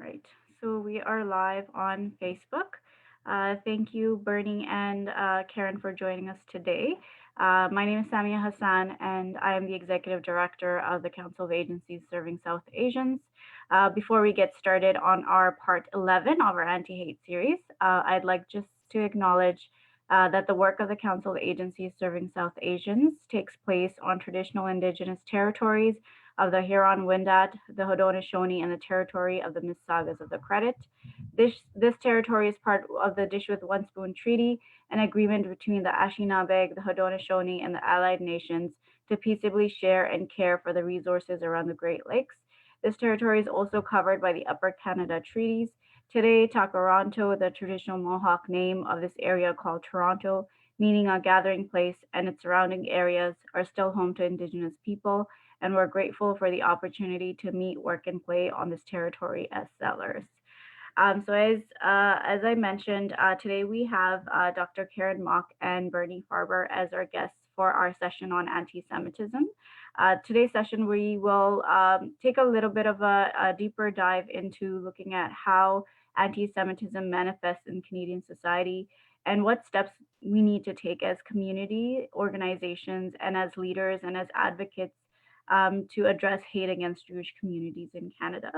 Right. So we are live on Facebook. Thank you, Bernie and Karen, for joining us today. My name is Samia Hassan, and I am the Executive Director of the Council of Agencies Serving South Asians. Before we get started on our part 11 of our anti hate series, I'd like just to acknowledge that the work of the Council of Agencies Serving South Asians takes place on traditional Indigenous territories of the Huron-Wendat, the Haudenosaunee, and the territory of the Mississaugas of the Credit. This territory is part of the Dish with One Spoon Treaty, an agreement between the Anishinaabe, the Haudenosaunee, and the allied nations to peaceably share and care for the resources around the Great Lakes. This territory is also covered by the Upper Canada Treaties. Today, Takaranto, the traditional Mohawk name of this area called Toronto, meaning a gathering place, and its surrounding areas are still home to Indigenous people, and we're grateful for the opportunity to meet, work, and play on this territory as settlers. So as I mentioned, today we have Dr. Karen Mock and Bernie Farber as our guests for our session on anti-Semitism. Today's session, we will take a little bit of a deeper dive into looking at how anti-Semitism manifests in Canadian society and what steps we need to take as community organizations and as leaders and as advocates to address hate against Jewish communities in Canada.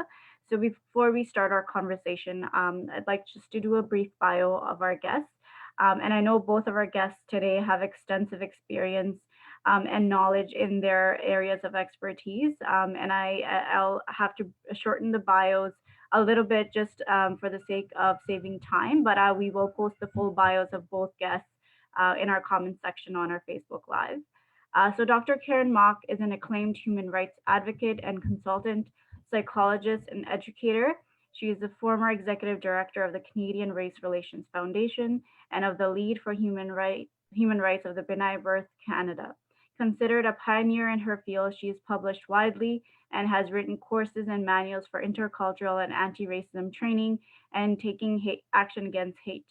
So before we start our conversation, I'd like just to do a brief bio of our guests. And I know both of our guests today have extensive experience and knowledge in their areas of expertise. I'll have to shorten the bios a little bit just for the sake of saving time, but we will post the full bios of both guests in our comment section on our Facebook Live. So Dr. Karen Mock is an acclaimed human rights advocate and consultant, psychologist, and educator. She is the former executive director of the Canadian Race Relations Foundation and of the Lead for Human Rights of the B'nai Birth Canada. Considered a pioneer in her field, she is published widely and has written courses and manuals for intercultural and anti-racism training and taking action against hate.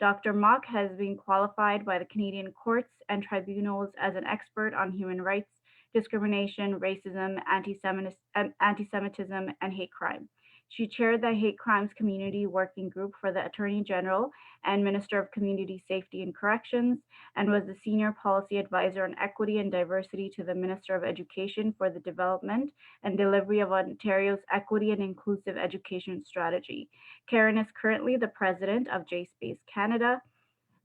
Dr. Mock has been qualified by the Canadian courts and tribunals as an expert on human rights, discrimination, racism, anti-Semitism, and hate crime. She chaired the Hate Crimes Community Working Group for the Attorney General and Minister of Community Safety and Corrections, and was the Senior Policy Advisor on Equity and Diversity to the Minister of Education for the development and delivery of Ontario's Equity and Inclusive Education Strategy. Karen is currently the President of JSpaceCanada.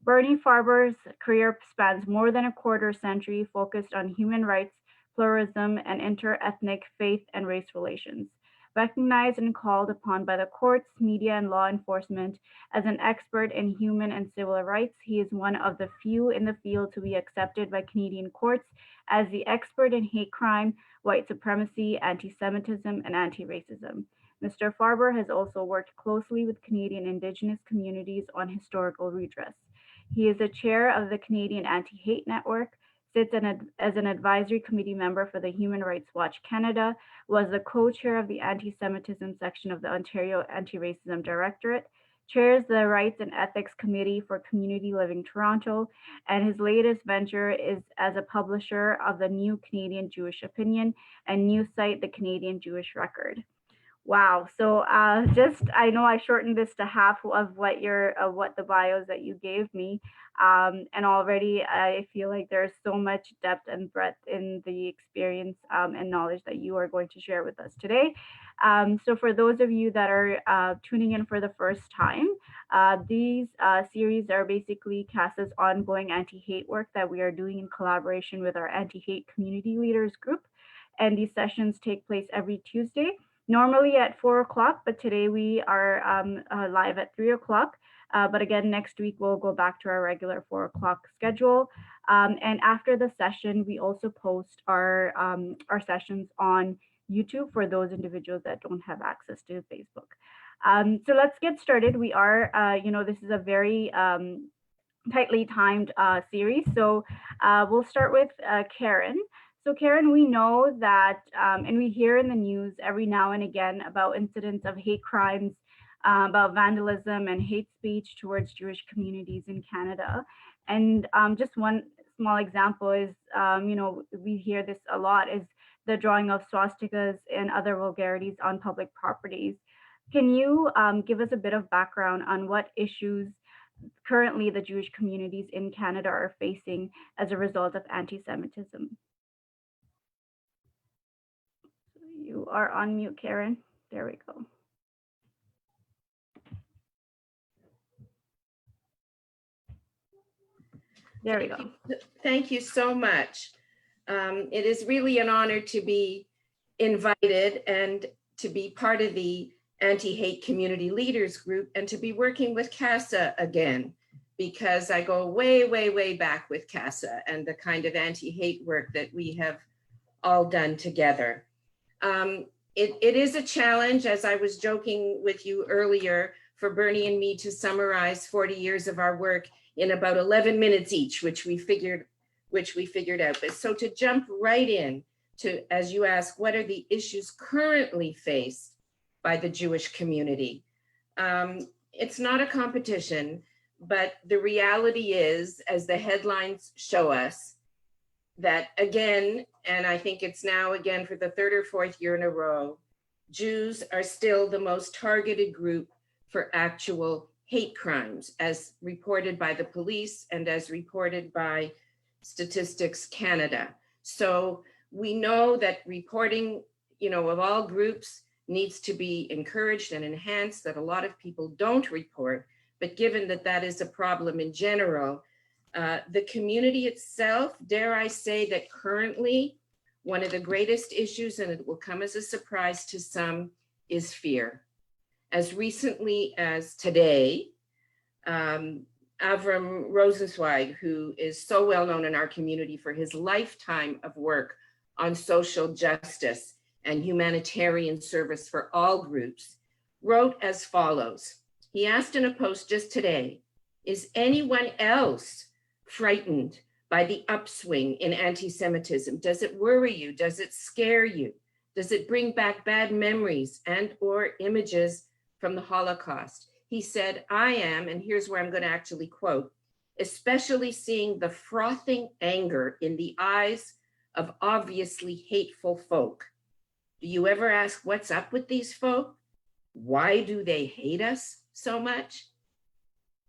Bernie Farber's career spans more than a quarter century, focused on human rights, pluralism, and inter-ethnic faith and race relations. Recognized and called upon by the courts, media, and law enforcement as an expert in human and civil rights, he is one of the few in the field to be accepted by Canadian courts as the expert in hate crime, white supremacy, anti-Semitism, and anti-racism. Mr. Farber has also worked closely with Canadian Indigenous communities on historical redress. He is the chair of the Canadian Anti-Hate Network, sits as an advisory committee member for the Human Rights Watch Canada, was the co-chair of the anti-Semitism section of the Ontario Anti-Racism Directorate, chairs the Rights and Ethics Committee for Community Living Toronto, and his latest venture is as a publisher of the New Canadian Jewish Opinion and news site The Canadian Jewish Record. Wow. So just I know I shortened this to half of what the bios that you gave me, and already I feel like there's so much depth and breadth in the experience and knowledge that you are going to share with us today. So for those of you that are tuning in for the first time, these series are basically CASA's ongoing anti-hate work that we are doing in collaboration with our anti-hate community leaders group, and these sessions take place every Tuesday, normally at 4 o'clock, but today we are live at 3 o'clock. But again, next week we'll go back to our regular 4 o'clock schedule. And after the session, we also post our sessions on YouTube for those individuals that don't have access to Facebook. So let's get started. We are, this is a very tightly timed series. So we'll start with Karen. So Karen, we know that, and we hear in the news every now and again about incidents of hate crimes, about vandalism and hate speech towards Jewish communities in Canada. And just one small example is, we hear this a lot, is the drawing of swastikas and other vulgarities on public properties. Can you give us a bit of background on what issues currently the Jewish communities in Canada are facing as a result of anti-Semitism? You are on mute, Karen. There we go. There we go. Thank you so much. It is really an honor to be invited and to be part of the Anti-Hate Community Leaders Group and to be working with CASA again, because I go way, way, way back with CASA and the kind of anti-hate work that we have all done together. It is a challenge, as I was joking with you earlier, for Bernie and me to summarize 40 years of our work in about 11 minutes each, which we figured out. But so to jump right in to, as you ask, what are the issues currently faced by the Jewish community? It's not a competition, but the reality is, as the headlines show us, that again, and I think it's now again for the third or fourth year in a row, Jews are still the most targeted group for actual hate crimes, as reported by the police and as reported by Statistics Canada. So we know that reporting, of all groups needs to be encouraged and enhanced, that a lot of people don't report, but given that that is a problem in general, the community itself, dare I say that currently one of the greatest issues, and it will come as a surprise to some, is fear. As recently as today, Avram Rosenzweig, who is so well known in our community for his lifetime of work on social justice and humanitarian service for all groups, wrote as follows. He asked in a post just today, is anyone else frightened by the upswing in anti-Semitism? Does it worry you? Does it scare you? Does it bring back bad memories and or images from the Holocaust? He said, I am, and here's where I'm going to actually quote, especially seeing the frothing anger in the eyes of obviously hateful folk. Do you ever ask what's up with these folk? Why do they hate us so much?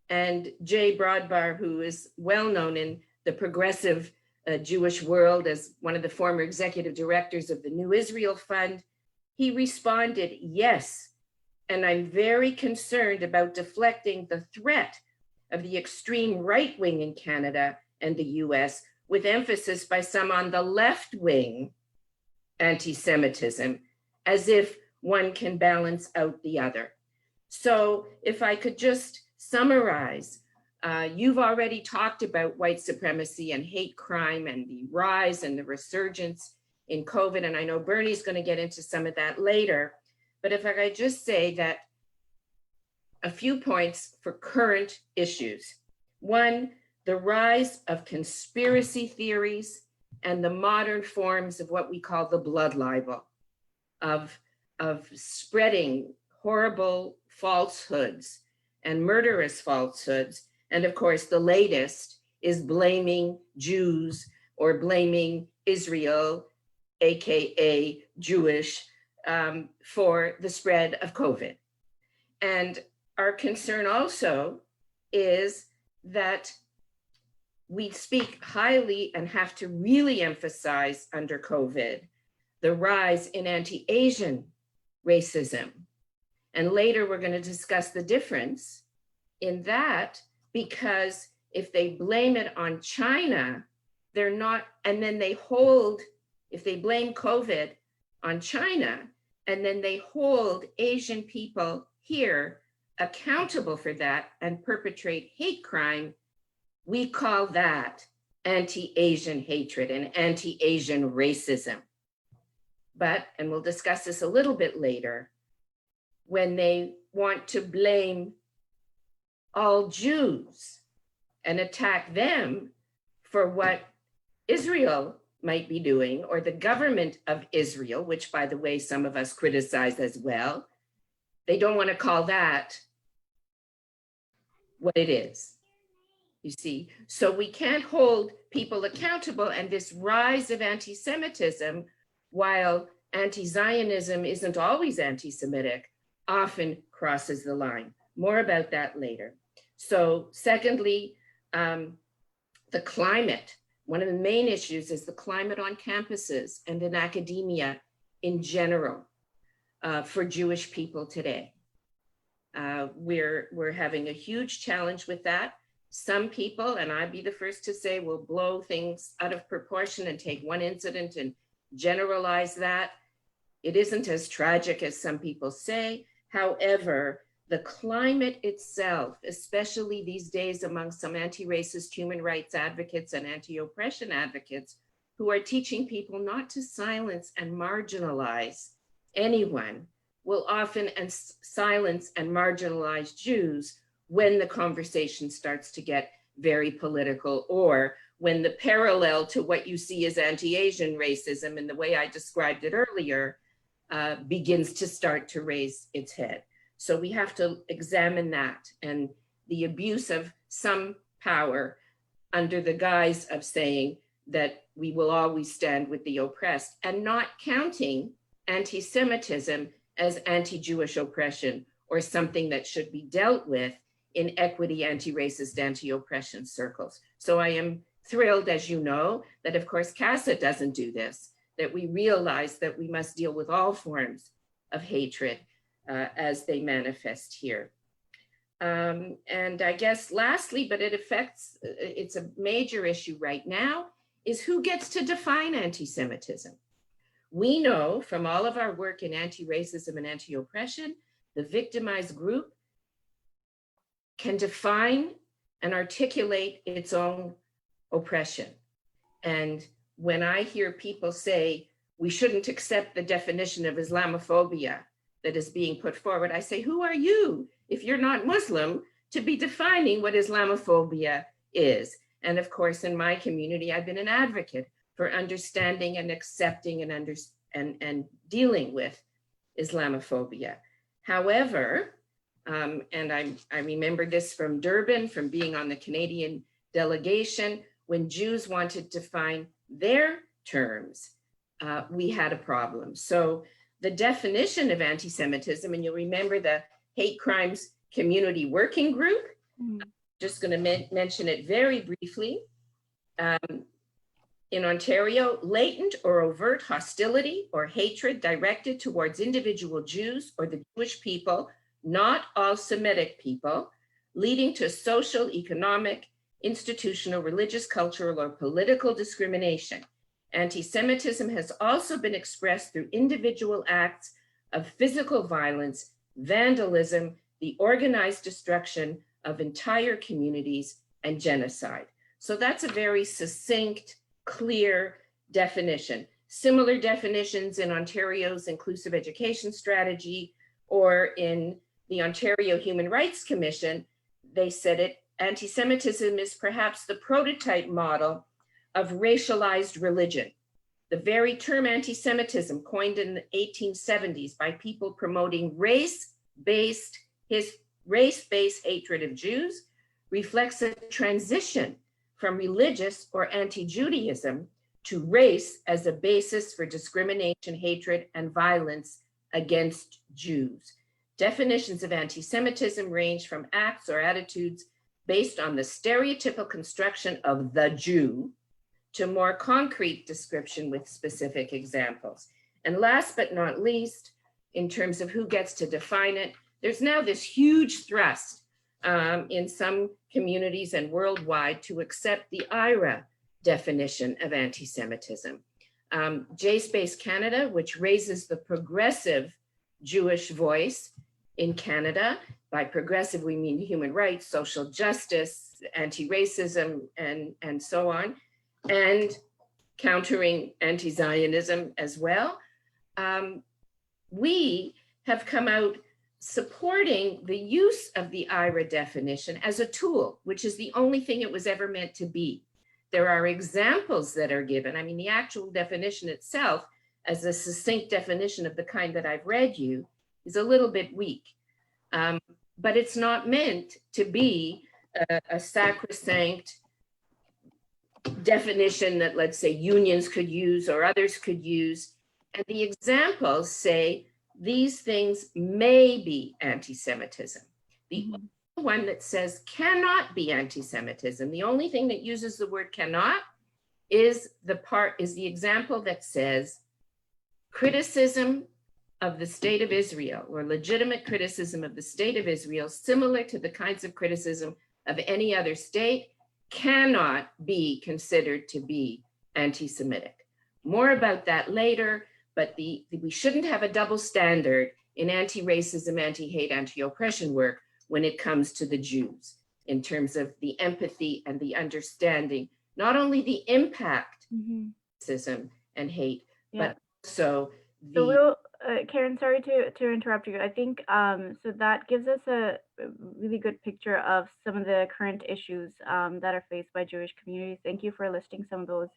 And Jay Broadbar, who is well known in the progressive Jewish world as one of the former executive directors of the New Israel Fund, he responded, yes, and I'm very concerned about deflecting the threat of the extreme right wing in Canada and the US, with emphasis by some on the left wing anti-Semitism, as if one can balance out the other. So if I could just summarize, you've already talked about white supremacy and hate crime and the rise and the resurgence in COVID, and I know Bernie's going to get into some of that later. But if I could just say that a few points for current issues. One, the rise of conspiracy theories and the modern forms of what we call the blood libel, of spreading horrible falsehoods and murderous falsehoods. And of course, the latest is blaming Jews or blaming Israel, AKA Jewish, for the spread of COVID. And our concern also is that we speak highly and have to really emphasize under COVID the rise in anti-Asian racism. And later we're going to discuss the difference in that, because if they blame it on China, they're not, and then they hold, if they blame COVID on China, and then they hold Asian people here accountable for that and perpetrate hate crime, we call that anti-Asian hatred and anti-Asian racism. But, and we'll discuss this a little bit later, when they want to blame all Jews and attack them for what Israel might be doing, or the government of Israel, which by the way, some of us criticize as well, they don't want to call that what it is, you see. So we can't hold people accountable, and this rise of anti-Semitism, while anti-Zionism isn't always anti-Semitic, often crosses the line. More about that later. So secondly, the climate. One of the main issues is the climate on campuses and in academia in general for Jewish people today. We're having a huge challenge with that. Some people, and I'd be the first to say, will blow things out of proportion and take one incident and generalize that. It isn't as tragic as some people say. However, the climate itself, especially these days among some anti-racist human rights advocates and anti-oppression advocates who are teaching people not to silence and marginalize anyone, will often silence and marginalize Jews when the conversation starts to get very political, or when the parallel to what you see as anti-Asian racism in the way I described it earlier begins to start to raise its head. So we have to examine that and the abuse of some power under the guise of saying that we will always stand with the oppressed, and not counting anti-Semitism as anti-Jewish oppression or something that should be dealt with in equity, anti-racist, anti-oppression circles. So I am thrilled, as you know, that of course CASA doesn't do this, that we realize that we must deal with all forms of hatred as they manifest here. And I guess lastly, but it's a major issue right now, is who gets to define anti-Semitism? We know from all of our work in anti-racism and anti-oppression, the victimized group can define and articulate its own oppression. And when I hear people say, we shouldn't accept the definition of Islamophobia that is being put forward, I say, who are you, if you're not Muslim, to be defining what Islamophobia is? And of course, in my community, I've been an advocate for understanding and accepting and dealing with Islamophobia. However, and I remember this from Durban, from being on the Canadian delegation, when Jews wanted to define their terms, we had a problem. So the definition of anti-Semitism, and you'll remember the Hate Crimes Community Working Group, just going to mention it very briefly. In Ontario, latent or overt hostility or hatred directed towards individual Jews or the Jewish people, not all Semitic people, leading to social, economic, institutional, religious, cultural, or political discrimination. Anti-Semitism has also been expressed through individual acts of physical violence, vandalism, the organized destruction of entire communities, and genocide. So that's a very succinct, clear definition. Similar definitions in Ontario's Inclusive Education Strategy or in the Ontario Human Rights Commission, they said it, anti-Semitism is perhaps the prototype model of racialized religion. The very term anti-Semitism, coined in the 1870s by people promoting race-based hatred of Jews, reflects a transition from religious or anti-Judaism to race as a basis for discrimination, hatred, and violence against Jews. Definitions of anti-Semitism range from acts or attitudes based on the stereotypical construction of the Jew to more concrete description with specific examples. And last but not least, in terms of who gets to define it, there's now this huge thrust in some communities and worldwide to accept the IRA definition of anti-Semitism. JSpaceCanada, which raises the progressive Jewish voice in Canada, by progressive we mean human rights, social justice, anti-racism, and so on, and countering anti-Zionism as well. We have come out supporting the use of the IRA definition as a tool, which is the only thing it was ever meant to be. There are examples that are given. I mean, the actual definition itself, as a succinct definition of the kind that I've read you, is a little bit weak. But it's not meant to be a sacrosanct definition that, let's say, unions could use or others could use. And the examples say these things may be anti-Semitism. The Mhm. only one that says cannot be anti-Semitism, the only thing that uses the word cannot is the example that says criticism of the state of Israel, or legitimate criticism of the state of Israel, similar to the kinds of criticism of any other state, cannot be considered to be anti-Semitic. More about that later, but we shouldn't have a double standard in anti-racism, anti-hate, anti-oppression work when it comes to the Jews, in terms of the empathy and the understanding, not only the impact Mhm. of racism and hate, Yeah. but also So the we'll, Karen, sorry to interrupt you. I think so that gives us a really good picture of some of the current issues that are faced by Jewish communities. Thank you for listing some of those.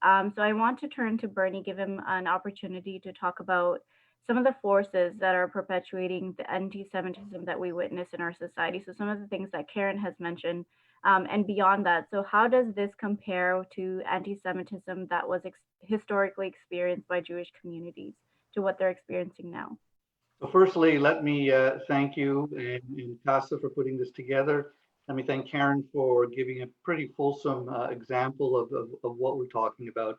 So I want to turn to Bernie, give him an opportunity to talk about some of the forces that are perpetuating the anti-Semitism that we witness in our society. So some of the things that Karen has mentioned, and beyond that. So how does this compare to anti-Semitism that was historically experienced by Jewish communities to what they're experiencing now? So firstly, let me thank you and Casa for putting this together. Let me thank Karen for giving a pretty fulsome example of what we're talking about.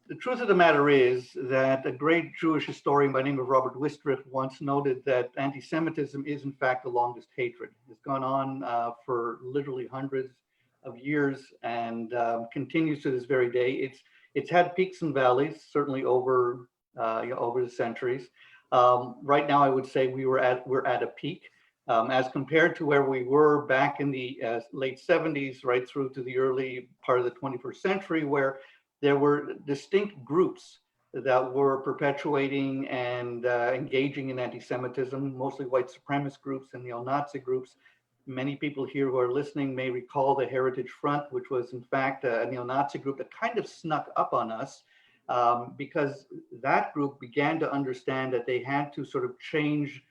The truth of the matter is that a great Jewish historian by the name of Robert Wistrich once noted that anti-Semitism is in fact the longest hatred. It's gone on for literally hundreds of years and continues to this very day. It's had peaks and valleys, certainly over over the centuries. Right now, I would say we're at a peak. As compared to where we were back in the late 70s, right through to the early part of the 21st century, where there were distinct groups that were perpetuating and engaging in anti-Semitism, mostly white supremacist groups and neo-Nazi groups. Many people here who are listening may recall the Heritage Front, which was in fact a neo-Nazi group that kind of snuck up on us because that group began to understand that they had to sort of change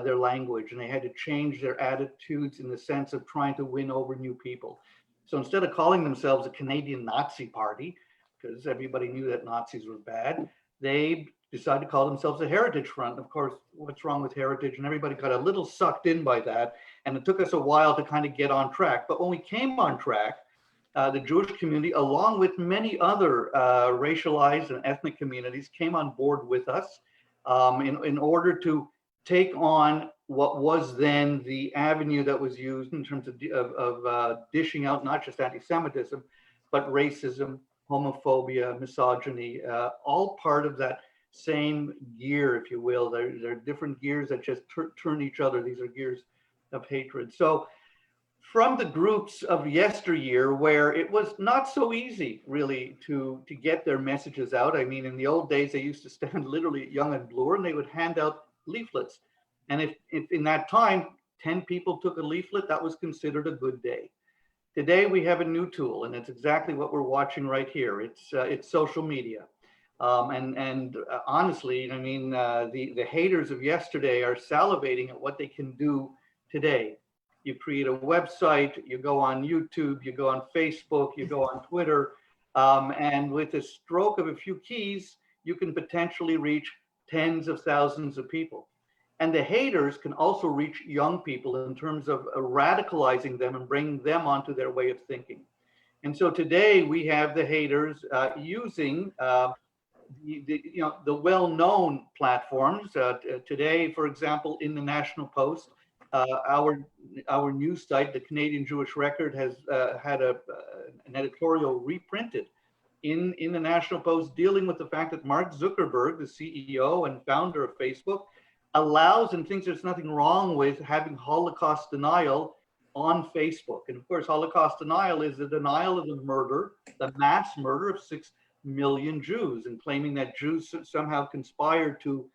their language and they had to change their attitudes in the sense of trying to win over new people. So instead of calling themselves a Canadian Nazi Party, because everybody knew that Nazis were bad, they decided to call themselves a Heritage Front. Of course, what's wrong with heritage? And everybody got a little sucked in by that. And it took us a while to kind of get on track. But when we came on track, the Jewish community, along with many other racialized and ethnic communities, came on board with us in order to take on what was then the avenue that was used in terms of dishing out not just anti-Semitism, but racism, homophobia, misogyny, all part of that same gear, if you will. They're different gears that just turn each other. These are gears of hatred. So from the groups of yesteryear, where it was not so easy really to get their messages out. I mean, in the old days, they used to stand literally at Young and Bloor and they would hand out leaflets. And if in that time, 10 people took a leaflet, that was considered a good day. Today, we have a new tool, and it's exactly what we're watching right here. It's social media. And honestly, I mean, the haters of yesterday are salivating at what they can do today. You create a website, you go on YouTube, you go on Facebook, you go on Twitter, and with a stroke of a few keys, you can potentially reach tens of thousands of people. And the haters can also reach young people in terms of radicalizing them and bringing them onto their way of thinking. And so today we have the haters using the well-known platforms. Today, for example, in the National Post, our news site, the Canadian Jewish Record, has had an editorial reprinted in the National Post dealing with the fact that Mark Zuckerberg, the CEO and founder of Facebook, allows and thinks there's nothing wrong with having Holocaust denial on Facebook. And of course, Holocaust denial is the denial of the murder, the mass murder of 6 million Jews, and claiming that Jews somehow conspired to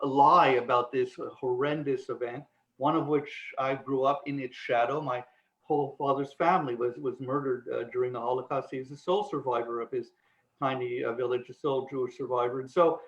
lie about this horrendous event, one of which I grew up in its shadow. My whole father's family was murdered during the Holocaust. He was the sole survivor of his tiny village, a sole Jewish survivor. And so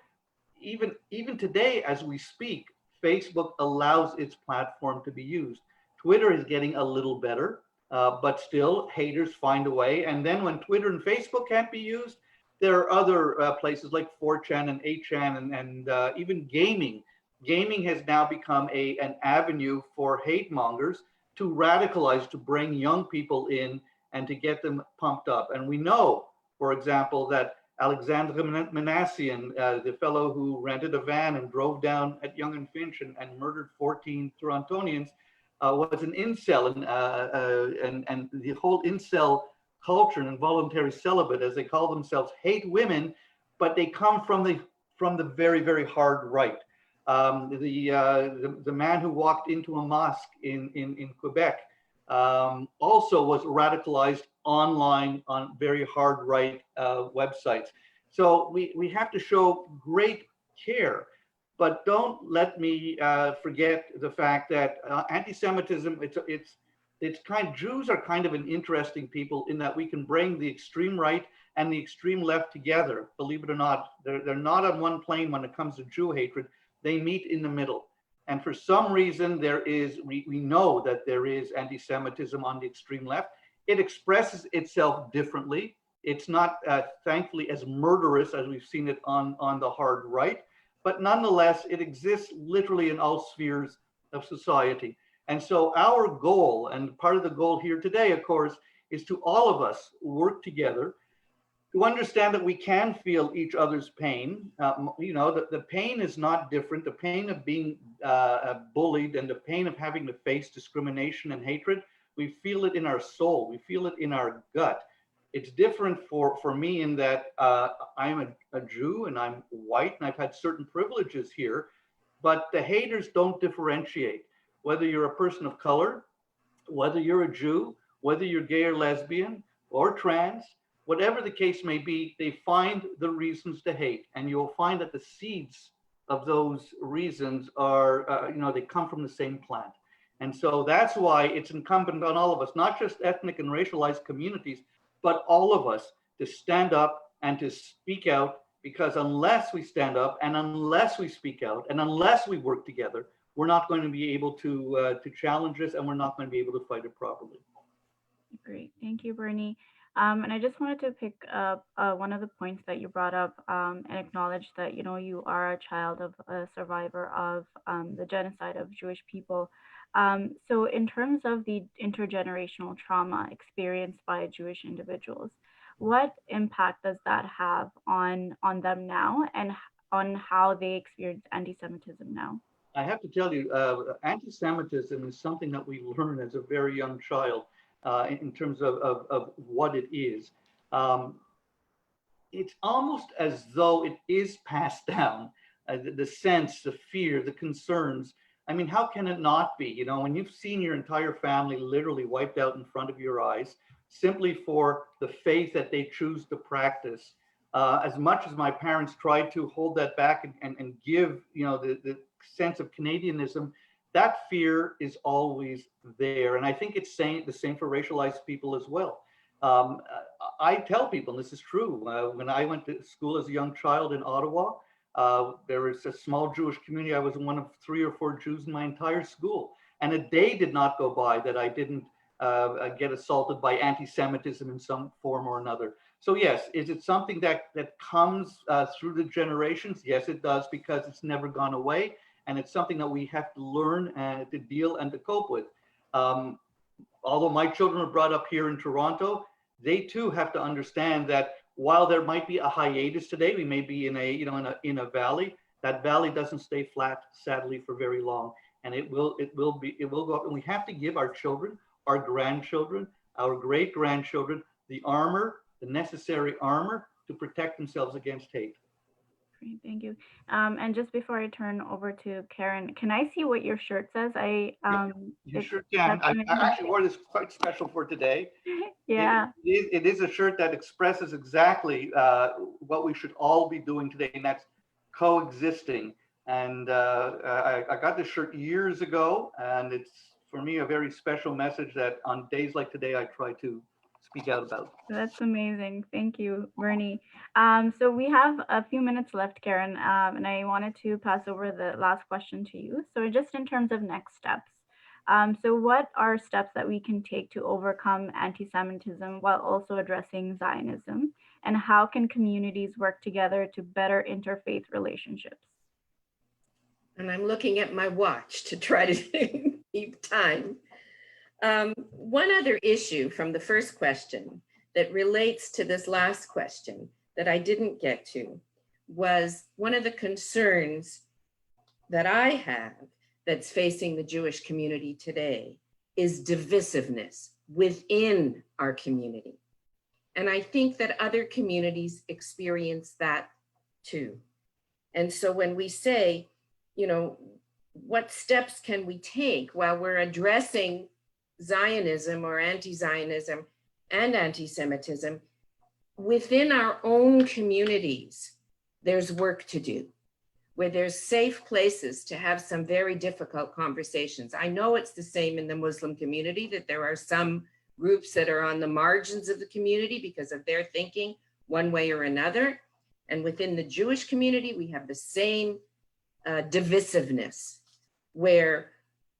even today, as we speak, Facebook allows its platform to be used. Twitter is getting a little better, but still haters find a way. And then when Twitter and Facebook can't be used, there are other places like 4chan and 8chan and even gaming. Gaming has now become an avenue for hate mongers to radicalize, to bring young people in and to get them pumped up. And we know, for example, that Alexander Manassian, the fellow who rented a van and drove down at Yonge and Finch and murdered 14 Torontonians, was an incel, and the whole incel culture and involuntary celibate, as they call themselves, hate women, but they come from the very, very hard right. The man who walked into a mosque in Quebec also was radicalized online on very hard right websites. So we have to show great care, but don't let me forget the fact that anti-Semitism, Jews are kind of an interesting people in that we can bring the extreme right and the extreme left together. Believe it or not, they're not on one plane when it comes to Jew hatred. They meet in the middle. And for some reason, we know that there is anti-Semitism on the extreme left. It expresses itself differently. It's not, thankfully, as murderous as we've seen it on the hard right, but nonetheless, it exists literally in all spheres of society. And so our goal, and part of the goal here today, of course, is to all of us work together to understand that we can feel each other's pain. The pain is not different. The pain of being bullied and the pain of having to face discrimination and hatred, we feel it in our soul. We feel it in our gut. It's different for me in that I'm a Jew and I'm white and I've had certain privileges here, but the haters don't differentiate. Whether you're a person of color, whether you're a Jew, whether you're gay or lesbian or trans, whatever the case may be, they find the reasons to hate. And you'll find that the seeds of those reasons are, they come from the same plant. And so that's why it's incumbent on all of us, not just ethnic and racialized communities, but all of us to stand up and to speak out, because unless we stand up and unless we speak out and unless we work together, we're not going to be able to challenge this, and we're not going to be able to fight it properly. Great, thank you, Bernie. And I just wanted to pick up one of the points that you brought up and acknowledge that, you are a child of a survivor of the genocide of Jewish people. So in terms of the intergenerational trauma experienced by Jewish individuals, what impact does that have on them now and on how they experience anti-Semitism now? I have to tell you, anti-Semitism is something that we learn as a very young child. In terms of what it is. It's almost as though it is passed down, the sense, the fear, the concerns. I mean, how can it not be? When you've seen your entire family literally wiped out in front of your eyes, simply for the faith that they choose to practice. As much as my parents tried to hold that back and give, the sense of Canadianism, that fear is always there. And I think it's the same for racialized people as well. I tell people, and this is true, when I went to school as a young child in Ottawa, there was a small Jewish community. I was one of 3 or 4 Jews in my entire school. And a day did not go by that I didn't get assaulted by anti-Semitism in some form or another. So yes, is it something that comes through the generations? Yes, it does, because it's never gone away. And it's something that we have to learn to deal and to cope with. Although my children are brought up here in Toronto, they too have to understand that while there might be a hiatus today, we may be in a valley. That valley doesn't stay flat, sadly, for very long, and it will go up. And we have to give our children, our grandchildren, our great grandchildren, the necessary armor to protect themselves against hate. Great, thank you. And just before I turn over to Karen, can I see what your shirt says? You sure can. I actually wore this quite special for today. Yeah. It is a shirt that expresses exactly what we should all be doing today, and that's coexisting. And I got this shirt years ago, and it's, for me, a very special message that on days like today, I try to speak out about. That's amazing. Thank you, Bernie. So we have a few minutes left, Karen, and I wanted to pass over the last question to you. So just in terms of next steps, so what are steps that we can take to overcome anti-Semitism while also addressing Zionism? and how can communities work together to better interfaith relationships? And I'm looking at my watch to try to keep time. One other issue from the first question that relates to this last question that I didn't get to was one of the concerns that I have that's facing the Jewish community today is divisiveness within our community. And I think that other communities experience that too. And so when we say, you know, what steps can we take while we're addressing Zionism or anti-Zionism and anti-Semitism within our own communities, there's work to do, where there's safe places to have some very difficult conversations. I know it's the same in the Muslim community, that there are some groups that are on the margins of the community because of their thinking one way or another. And within the Jewish community, we have the same divisiveness, where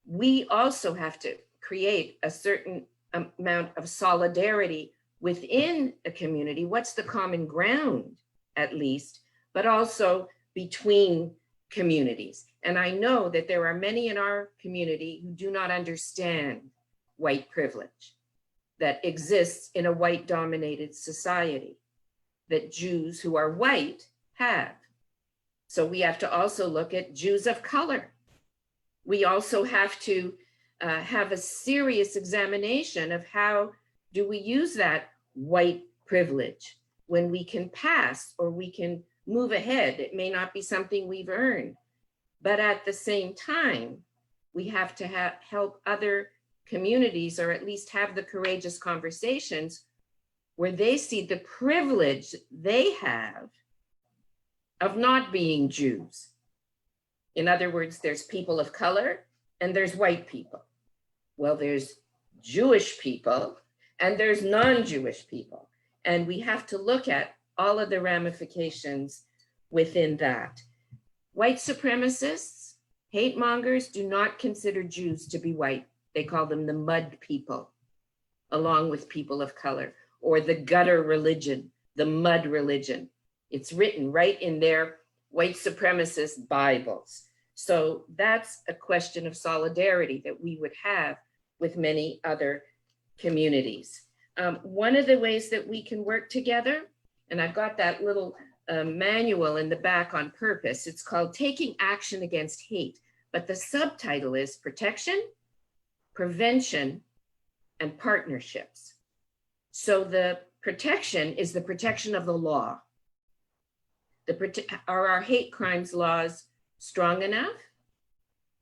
we also have to create a certain amount of solidarity within a community. What's the common ground, at least, but also between communities. And I know that there are many in our community who do not understand white privilege that exists in a white-dominated society that Jews who are white have. So we have to also look at Jews of color. We also have to have a serious examination of how do we use that white privilege when we can pass or we can move ahead. It may not be something we've earned, but at the same time, we have to help other communities, or at least have the courageous conversations where they see the privilege they have of not being Jews. In other words, there's people of color and there's white people. Well, there's Jewish people and there's non-Jewish people. And we have to look at all of the ramifications within that. White supremacists, hate mongers do not consider Jews to be white. They call them the mud people, along with people of color, or the gutter religion, the mud religion. It's written right in their white supremacist Bibles. So that's a question of solidarity that we would have with many other communities. One of the ways that we can work together, and I've got that little manual in the back on purpose, it's called Taking Action Against Hate, but the subtitle is Protection, Prevention, and Partnerships. So the protection is the protection of the law. Are our hate crimes laws strong enough?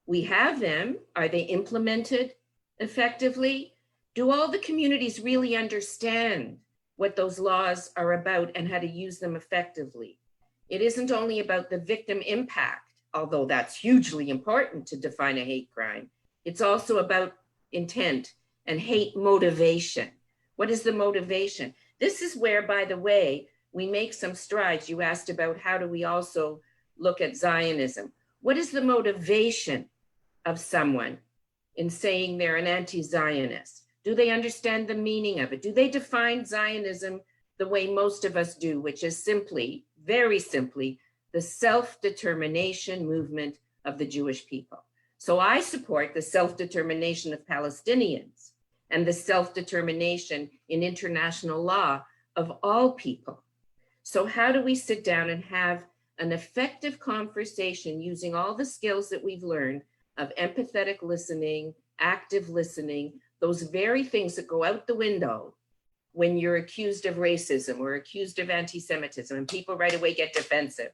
We have them. Are they implemented effectively? Do all the communities really understand what those laws are about and how to use them effectively? It isn't only about the victim impact, although that's hugely important to define a hate crime. It's also about intent and hate motivation. What is the motivation? This is where, by the way, we make some strides. You asked about how do we also look at Zionism. What is the motivation of someone in saying they're an anti-Zionist? Do they understand the meaning of it? Do they define Zionism the way most of us do, which is simply, very simply, the self-determination movement of the Jewish people? So I support the self-determination of Palestinians and the self-determination in international law of all people. So how do we sit down and have an effective conversation using all the skills that we've learned of empathetic listening, active listening, those very things that go out the window when you're accused of racism or accused of anti-Semitism, and people right away get defensive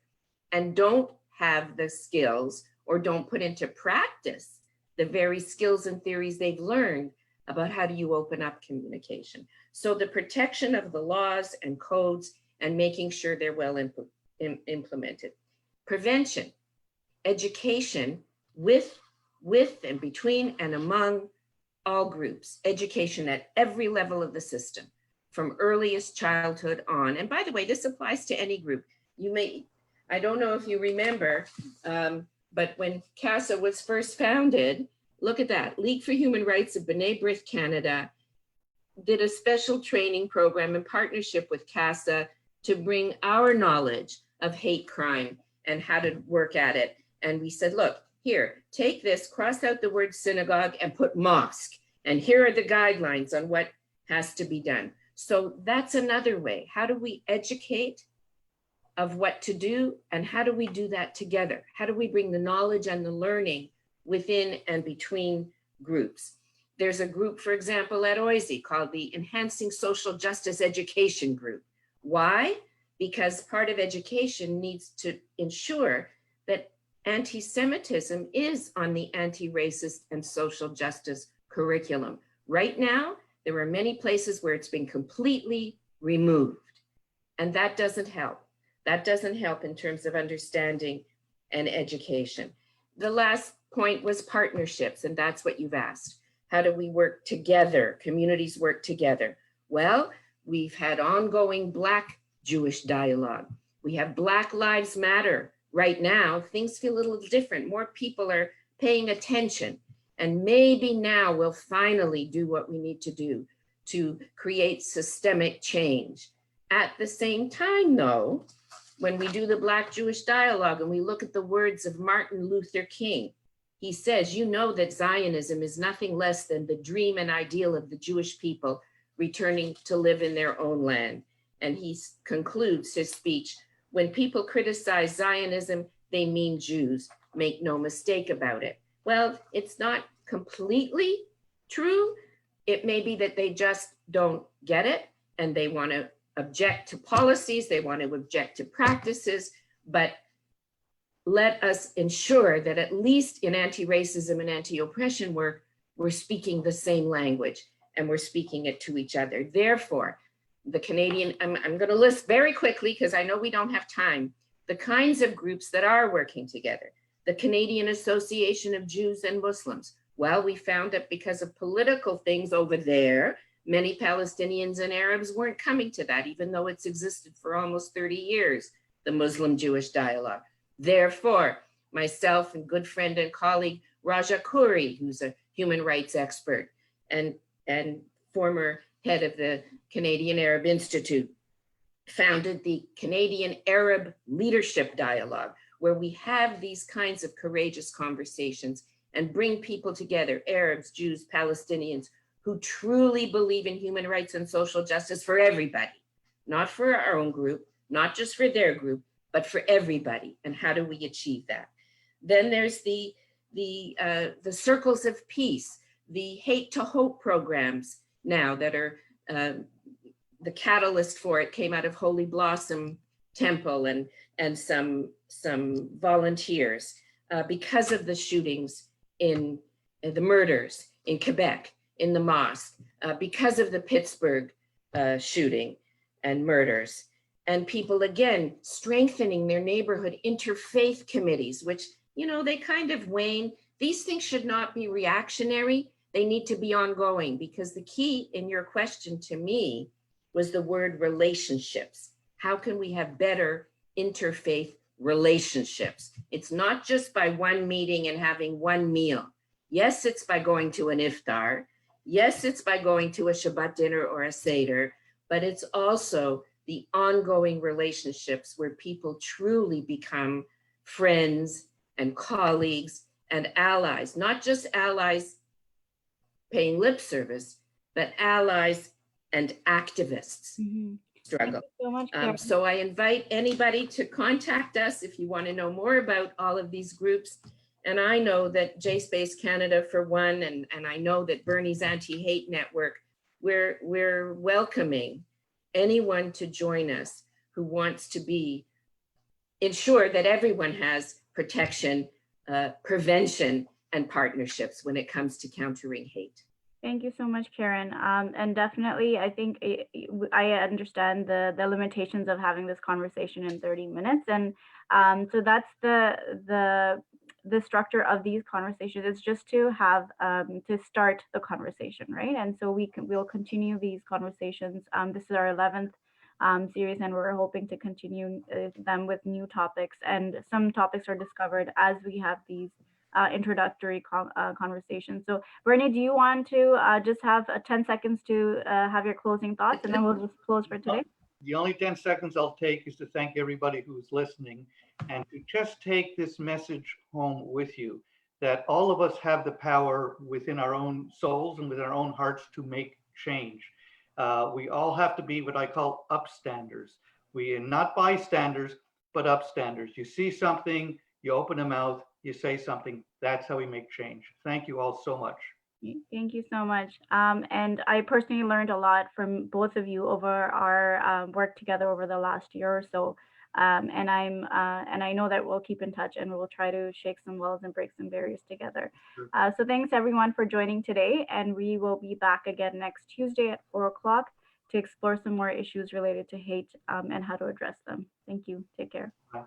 and don't have the skills or don't put into practice the very skills and theories they've learned about how do you open up communication. So the protection of the laws and codes and making sure they're well implemented. Prevention, education with and between and among all groups, education at every level of the system, from earliest childhood on. And by the way, this applies to any group. You may, I don't know if you remember, but when CASA was first founded, look at that, League for Human Rights of B'nai B'rith Canada did a special training program in partnership with CASA to bring our knowledge of hate crime and how to work at it. And we said, look, here, take this, cross out the word synagogue and put mosque. And here are the guidelines on what has to be done. So that's another way. How do we educate of what to do? And how do we do that together? How do we bring the knowledge and the learning within and between groups? There's a group, for example, at OISE called the Enhancing Social Justice Education Group. Why? Because part of education needs to ensure that anti-Semitism is on the anti-racist and social justice curriculum. Right now, there are many places where it's been completely removed, and that doesn't help. That doesn't help in terms of understanding and education. The last point was partnerships, and that's what you've asked. How do we work together? Communities work together. Well, we've had ongoing Black Jewish dialogue. We have Black Lives Matter. Right now, things feel a little different. More people are paying attention. And maybe now we'll finally do what we need to do to create systemic change. At the same time, though, when we do the Black Jewish dialogue and we look at the words of Martin Luther King, he says, you know that Zionism is nothing less than the dream and ideal of the Jewish people returning to live in their own land. And he concludes his speech, when people criticize Zionism, they mean Jews. Make no mistake about it. Well, it's not completely true. It may be that they just don't get it and they want to object to policies, they want to object to practices, but let us ensure that at least in anti-racism and anti-oppression work, we're speaking the same language and we're speaking it to each other. Therefore, the Canadian, I'm going to list very quickly because I know we don't have time, the kinds of groups that are working together. The Canadian Association of Jews and Muslims. Well, we found that because of political things over there, many Palestinians and Arabs weren't coming to that, even though it's existed for almost 30 years, the Muslim-Jewish dialogue. Therefore, myself and good friend and colleague, Raja Khoury, who's a human rights expert and former head of the Canadian Arab Institute, founded the Canadian Arab Leadership Dialogue, where we have these kinds of courageous conversations and bring people together, Arabs, Jews, Palestinians, who truly believe in human rights and social justice for everybody, not for our own group, not just for their group, but for everybody. And how do we achieve that? Then there's the circles of peace, the hate to hope programs now that are the catalyst for it came out of Holy Blossom Temple and some volunteers because of the shootings in the murders in Quebec, in the mosque, because of the Pittsburgh shooting and murders. And people, again, strengthening their neighborhood interfaith committees, which, you know, they kind of wane. These things should not be reactionary. They need to be ongoing, because the key in your question to me was the word relationships. How can we have better interfaith relationships? It's not just by one meeting and having one meal. Yes, it's by going to an iftar. Yes, it's by going to a Shabbat dinner or a Seder, but it's also the ongoing relationships where people truly become friends and colleagues and allies, not just allies paying lip service, but allies and activists struggle. So much, Karen. So I invite anybody to contact us if you want to know more about all of these groups. And I know that JSpaceCanada, for one, and I know that Bernie's Anti-Hate Network, we're welcoming anyone to join us who wants to ensure that everyone has protection, prevention, and partnerships when it comes to countering hate. Thank you so much, Karen. And definitely, I think I understand the limitations of having this conversation in 30 minutes. And so that's the structure of these conversations, is just to have to start the conversation, right? And so we'll continue these conversations. This is our 11th series, and we're hoping to continue them with new topics. And some topics are discovered as we have these introductory conversations. So Bernie, do you want to just have 10 seconds to have your closing thoughts, and then we'll just close for today? The only 10 seconds I'll take is to thank everybody who's listening and to just take this message home with you that all of us have the power within our own souls and within our own hearts to make change. We all have to be what I call upstanders. We are not bystanders, but upstanders. You see something, you open a mouth, you say something. That's how we make change. Thank you all so much. Thank you so much. And I personally learned a lot from both of you over our work together over the last year or so. And I know that we'll keep in touch and we'll try to shake some wells and break some barriers together. So thanks everyone for joining today, and we will be back again next Tuesday at 4 o'clock to explore some more issues related to hate and how to address them. Thank you. Take care. Bye.